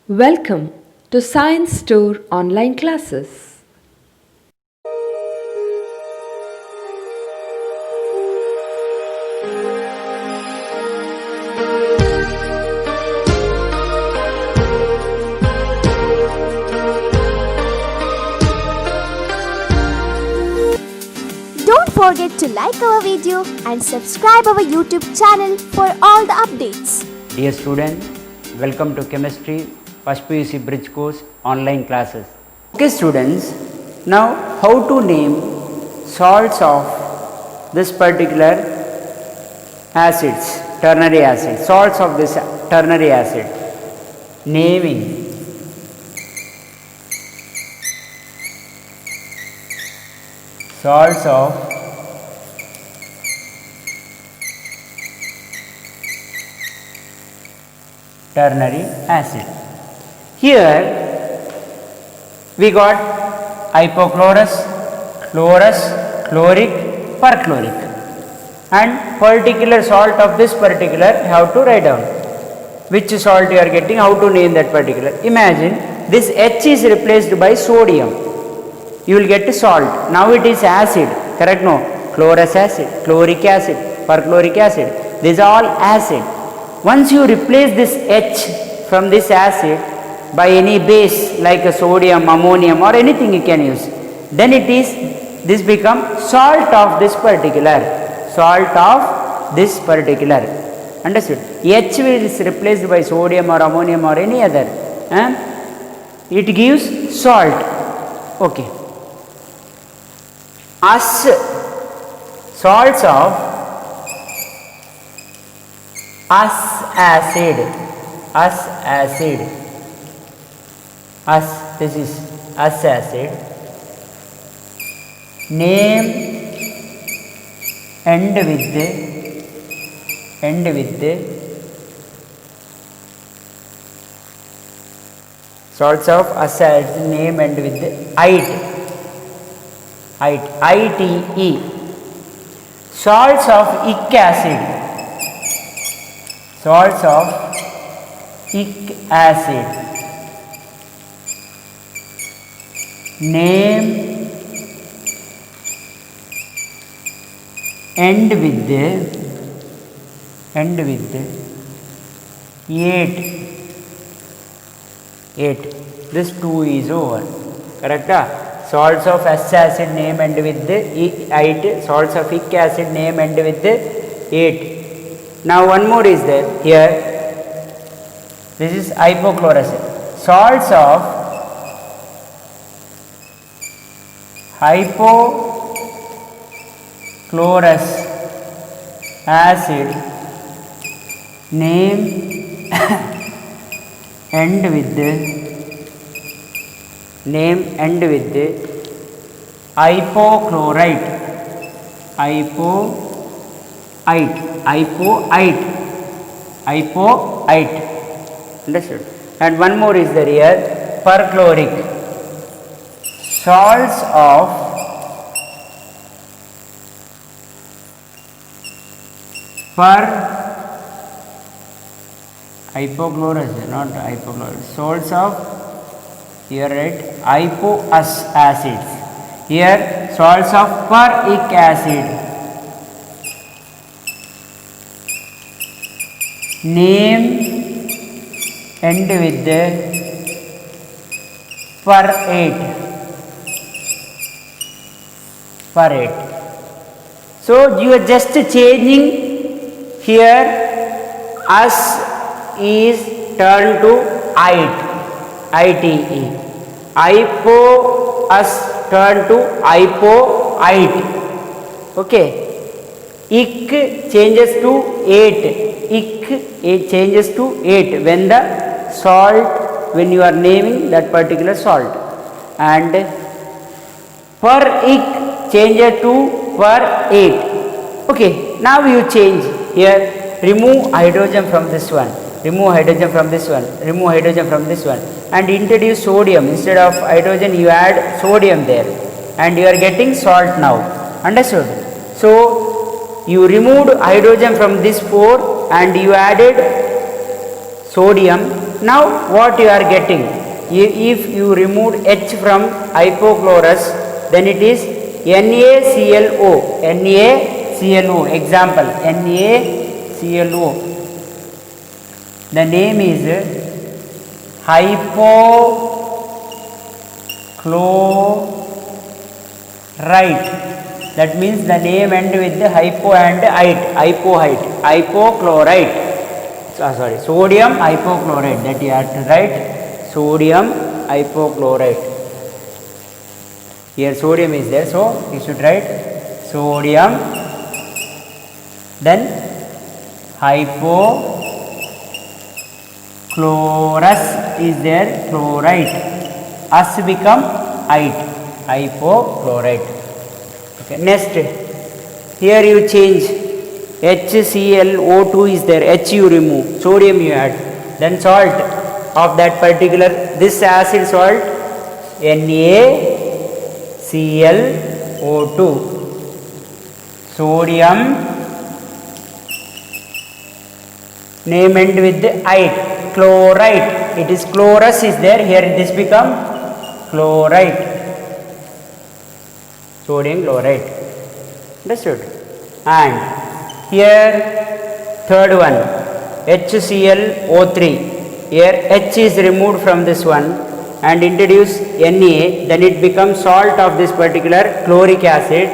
Welcome to Science Store online classes. Don't forget to like our video and subscribe our YouTube channel for all the updates. Dear student, welcome to Chemistry First PUC Bridge Course online classes. Okay students, now how to name salts of this particular acids, ternary acid, salts of this ternary acid. Naming. Salts of ternary acid. Here we got hypochlorous, chlorous, chloric, perchloric, and particular salt of this particular have to write down. Which salt you are getting, how to name that particular. Imagine this H is replaced by sodium. You will get salt. Now it is acid, correct? No, chlorous acid, chloric acid, perchloric acid. These are all acid. Once you replace this H from this acid by any base like a sodium, ammonium or anything you can use, then this become salt of this particular, salt of this particular. Understood? H is replaced by sodium or ammonium or any other. It gives salt. Okay. As salts of acid, this is acid, name end with salts of acid name end with ite. ITE. Salts of ic acid, salts of ic acid, name end with ate. This 2 is over, correct? Salts of S acid name end with ite, salts of ic acid name end with ate. Now one more is there here. This is hypochlorous. Salts of hypochlorous acid name end with hypochlorite. Understood? And one more is there here, perchloric. Salts of hypochlorous, not hypochlorous. Salts of here right hypoous acids. Here salts of peric acid. Name end with perate. So you are just changing here, as is turned to ITE. Hypoous turned to hypoite. Okay. Ic changes to ate. It changes to ate when the salt, when you are naming that particular salt. And peric changes to perate. Okay. Now you change here. Remove hydrogen from this one. Remove hydrogen from this one, remove hydrogen from this one, and introduce sodium. Instead of hydrogen you add sodium there, and you are getting salt now. Understood? So you removed hydrogen from this 4 and you added sodium, Now what you are getting? If you removed H from hypochlorous, then it is NaClO. NaClO. Example, NaClO. The name is hypochlorite. That means the name end with the hypo and hypohite. Hypochlorite. Sorry, sodium hypochlorite. That you have to write sodium hypochlorite. Here sodium is there, so you should write sodium, then hypochlorous is there, chlorite. Us become ite, hypochlorite. Okay. Next, here you change HClO2 is there, H you remove, sodium you add, then salt of that particular, this acid salt NaClO2, sodium, name end with the ite, chlorite. It is chlorus is there, here this become chlorite, sodium chloride. Understood? And here third one, HClO3. Here H is removed from this one and introduce Na, then it becomes salt of this particular chloric acid,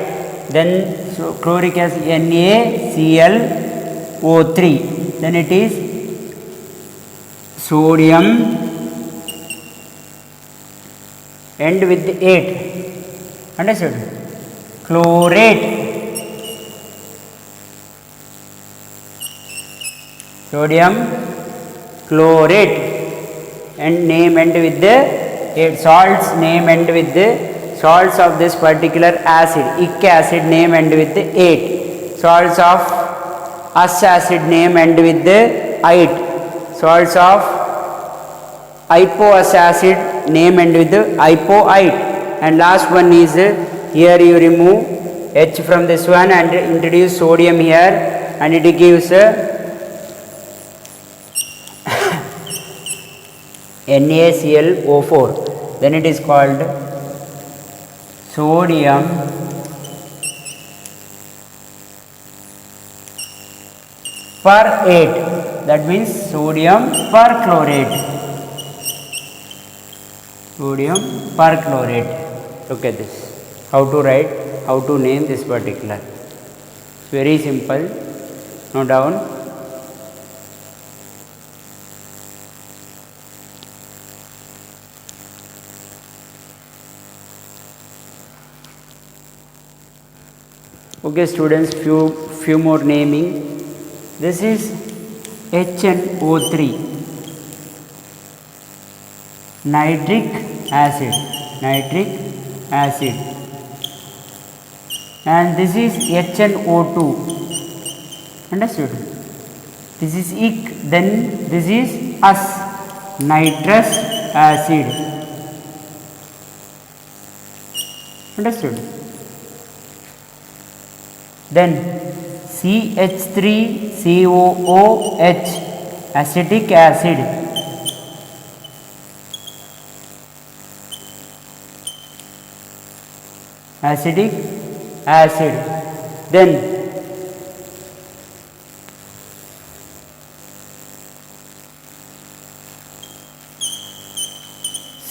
then chloric acid NaClO3, then it is sodium end with the 8. Understood? Chlorate, sodium chlorate, and name end with the 8. Salts name end with the salts of this particular acid, ic acid name end with the 8. Salts of us acid name end with the ite. Salts of hypoous acid name end with the hypoite. And last one is here you remove H from this one and introduce sodium here, and it gives NaClO4. Then it is called sodium per8. That means sodium perchlorate. Sodium perchlorate. Look at this. How to write, how to name this particular. It's very simple. Note down. Okay, students, few more naming. This is HNO3, nitric acid, and this is HNO2. Understood? This is ic, then this is us, nitrous acid. Understood? Then CH3COOH, acetic acid. Acetic acid. Then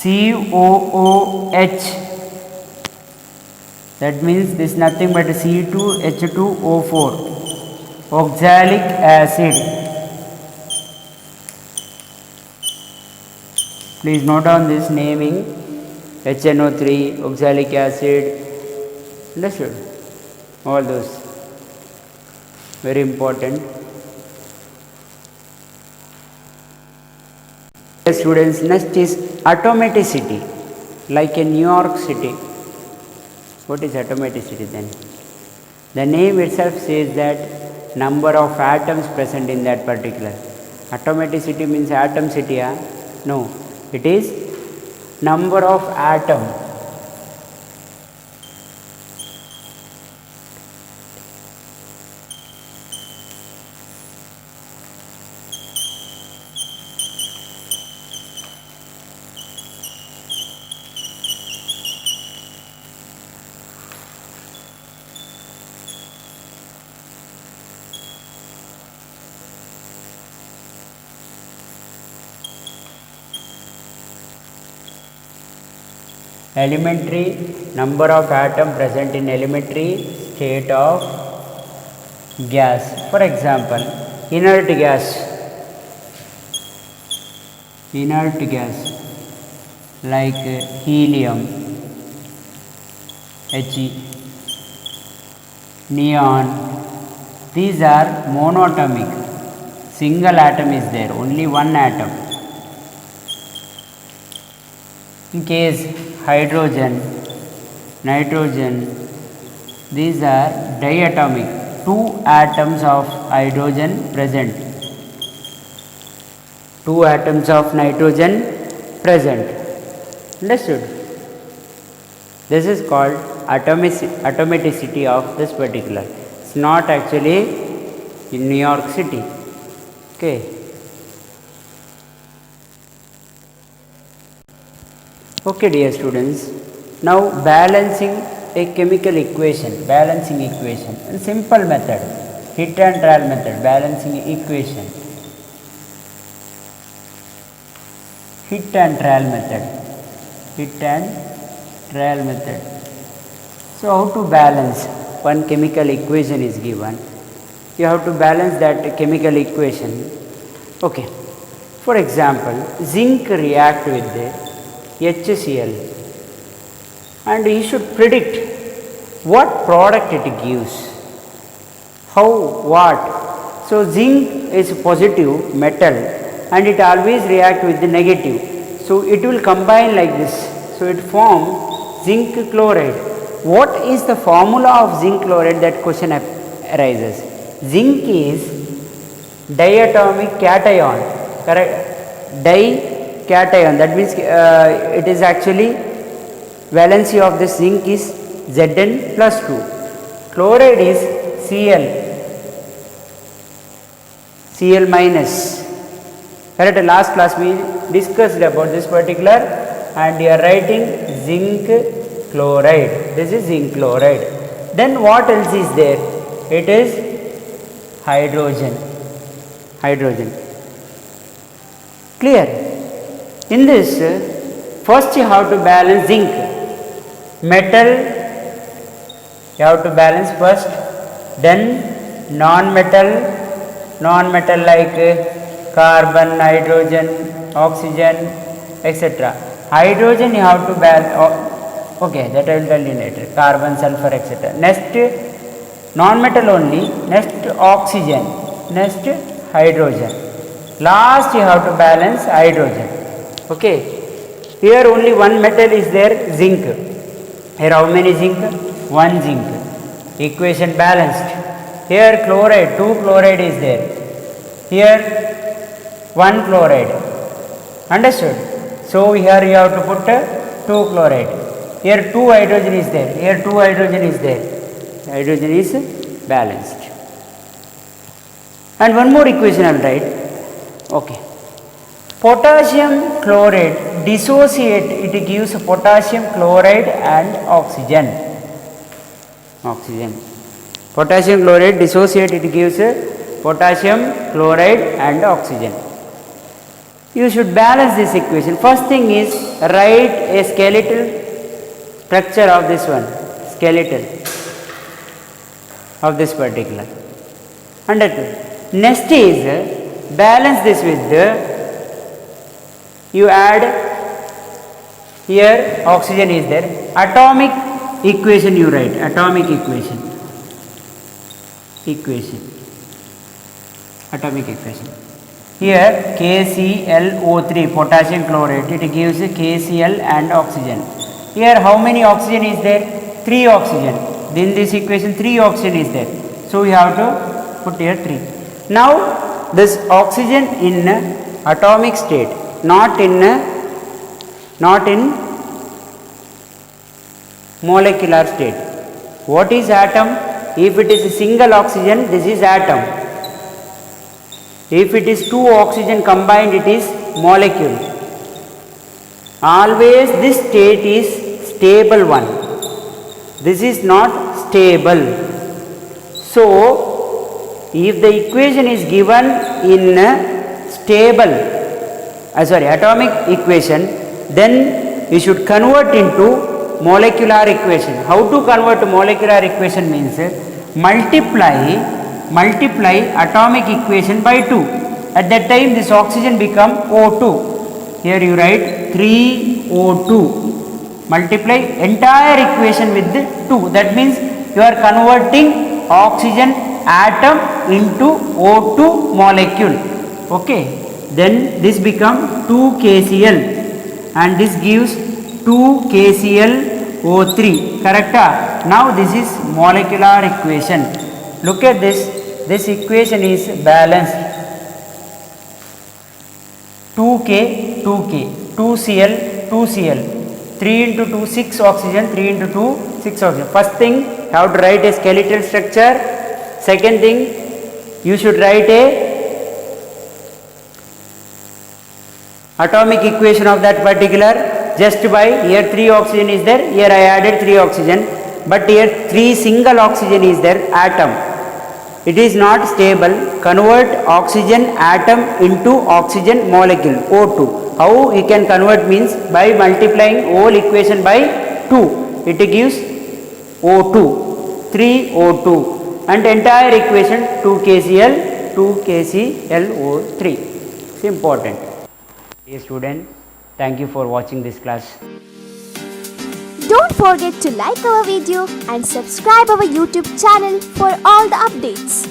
COOH. That means this is nothing but C2H2O4, oxalic acid. Please note down this naming, HNO3, oxalic acid. Understood? All those very important. Students, next is atomaticity, like in New York City. What is atomaticity then? The name itself says that number of atoms present in that particular. Atomaticity means atomicity, no, it is number of atom. Elementary number of atom present in elementary state of gas. For example, inert gas like helium, He, neon, these are monatomic. Single atom is there, only one atom. In case hydrogen, nitrogen, these are diatomic. Two atoms of hydrogen present, two atoms of nitrogen present. Understood? This is called atomicity of this particular. It's not actually in New York City. Okay. Okay, dear students. Now balancing a chemical equation, balancing equation, and simple method, hit and trial method, balancing equation, hit and trial method, hit and trial method. So how to balance? One chemical equation is given, you have to balance that chemical equation. Okay, for example, zinc react with the HCl, and you should predict what product it gives, how, what. So zinc is positive metal and it always react with the negative, so it will combine like this, so it form zinc chloride. What is the formula of zinc chloride? That question arises. Zinc is diatomic cation, correct? Dication, that means it is actually valency of the zinc is Zn plus 2. Chloride is Cl minus. Correct? Last class we discussed about this particular, and you are writing zinc chloride. This is zinc chloride. Then what else is there? It is hydrogen. Clear? In this, first you have to balance zinc. Metal you have to balance first, then non-metal like carbon, nitrogen, oxygen, etc. Hydrogen you have to balance, okay, that I will tell you later, carbon, sulfur, etc. Next non-metal only, next oxygen, next hydrogen, last you have to balance hydrogen. Okay, here only one metal is there, zinc. Here how many zinc? One zinc. Equation balanced. Here chloride, 2 chloride is there. Here 1 chloride. Understood? So here you have to put 2 chloride. Here 2 hydrogen is there. Here 2 hydrogen is there. Hydrogen is balanced. And one more equation I will write. Okay. Potassium chloride dissociate, it gives potassium chloride and oxygen. Potassium chloride dissociate, it gives potassium chloride and oxygen. You should balance this equation. First thing is write a skeletal structure of this one, skeletal of this particular. Understood? Next is balance this with the, you add, here oxygen is there, atomic equation you write, atomic equation, atomic equation. Here KClO3, potassium chloride, it gives KCl and oxygen. Here how many oxygen is there? 3 oxygen. In this equation 3 oxygen is there, so we have to put here 3. Now this oxygen in atomic state, not in molecular state. What is atom? If it is a single oxygen, this is atom. If it is 2 oxygen combined, it is molecule. Always this state is stable one. This is not stable. So if the equation is given in stable, atomic equation, then you should convert into molecular equation. How to convert to molecular equation means multiply atomic equation by 2. At that time this oxygen become O2. Here you write 3O2. Multiply entire equation with 2. That means you are converting oxygen atom into O2 molecule. Okay. Then this become 2 KCl and this gives 2 KClO3. Correct? Now this is molecular equation. Look at this. This equation is balanced. 2K, 2K, 2Cl, 2Cl. 3 into 2, 6 oxygen, 3 into 2, 6 oxygen. First thing, you have to write a skeletal structure. Second thing, you should write a atomic equation of that particular, just by here 3 oxygen is there, here I added 3 oxygen, but here 3 single oxygen is there, atom. It is not stable. Convert oxygen atom into oxygen molecule, O2. How you can convert means by multiplying whole equation by 2. It gives O2, 3O2 and entire equation 2KCl, 2KClO3. It's important. Dear student, thank you for watching this class. Don't forget to like our video and subscribe our YouTube channel for all the updates.